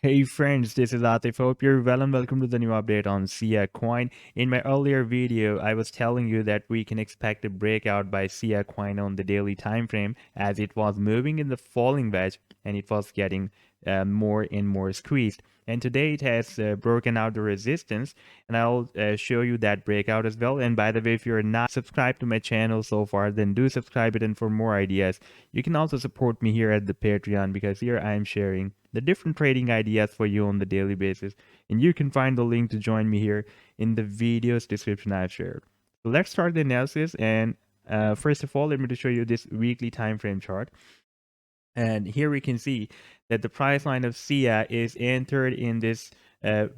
Hey friends, this is Atif. Hope you're well and welcome to the new update on Siacoin. In my earlier video, I was telling you that we can expect a breakout by Siacoin on the daily time frame as it was moving in the falling wedge and it was getting more and more squeezed. And today it has broken out the resistance, and I'll show you that breakout as well. And by the way, if you're not subscribed to my channel so far, then do subscribe it. And for more ideas, you can also support me here at the Patreon because here I am sharing the different trading ideas for you on the daily basis. And you can find the link to join me here in the video's description I've shared. So let's start the analysis. And first of all, let me just show you this weekly time frame chart. And here we can see that the price line of SIA is entered in this a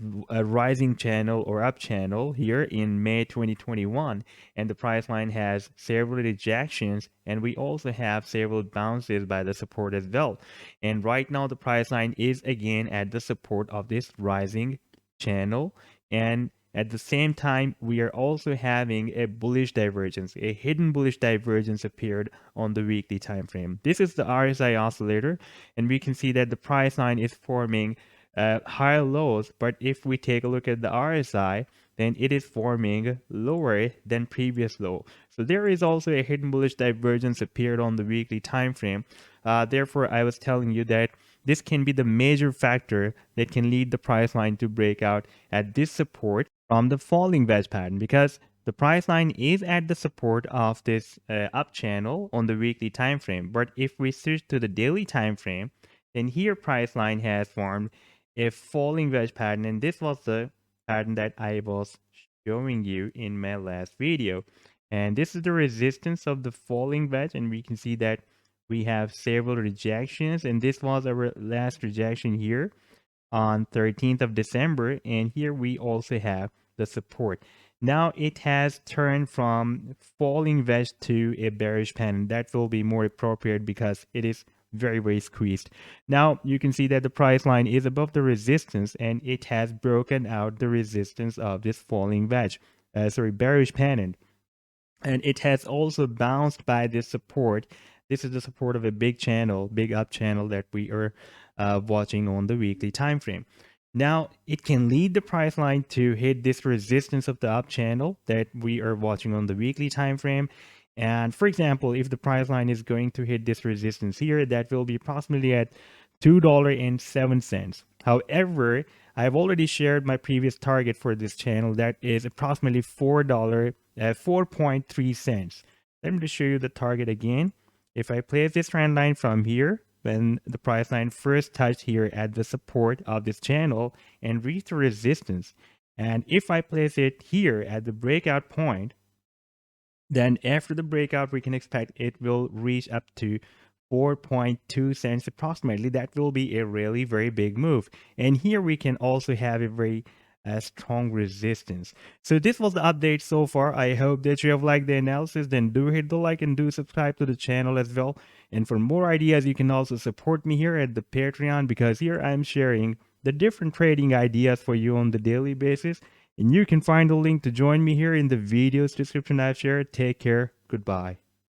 rising channel or up channel here in May 2021, and the price line has several rejections, and we also have several bounces by the support as well. And right now the price line is again at the support of this rising channel, and at the same time, we are also having a bullish divergence. A hidden bullish divergence appeared on the weekly time frame. This is the RSI oscillator, and we can see that the price line is forming higher lows. But if we take a look at the RSI, then it is forming lower than previous low. So there is also a hidden bullish divergence appeared on the weekly time frame. Therefore, I was telling you that this can be the major factor that can lead the price line to break out at this support from the falling wedge pattern, because the price line is at the support of this up channel on the weekly time frame. But if we switch to the daily time frame, then here price line has formed a falling wedge pattern, and this was the pattern that I was showing you in my last video. And this is the resistance of the falling wedge, and we can see that we have several rejections, and this was our last rejection here on 13th of December, and here we also have the support. Now it has turned from falling wedge to a bearish pennant. That will be more appropriate because it is very squeezed. Now you can see that the price line is above the resistance, and it has broken out the resistance of this falling wedge, bearish pennant. And it has also bounced by this support. This is the support of a big channel, big up channel that we are watching on the weekly time frame. Now it can lead the price line to hit this resistance of the up channel that we are watching on the weekly time frame. And for example, if the price line is going to hit this resistance here, that will be approximately at $2.07. However, I've already shared my previous target for this channel that is approximately $4.3 cents. Let me just show you the target again. If I place this trend line from here, when the price line first touched here at the support of this channel and reached the resistance, and if I place it here at the breakout point, then after the breakout we can expect it will reach up to 4.2 cents approximately. That will be a really very big move, and here we can also have a very strong resistance. So this was the update so far. I hope that you have liked the analysis. Then do hit the like and do subscribe to the channel as well. And for more ideas, you can also support me here at the Patreon, because here I'm sharing the different trading ideas for you on the daily basis. And you can find the link to join me here in the video's description I've shared. Take care. Goodbye.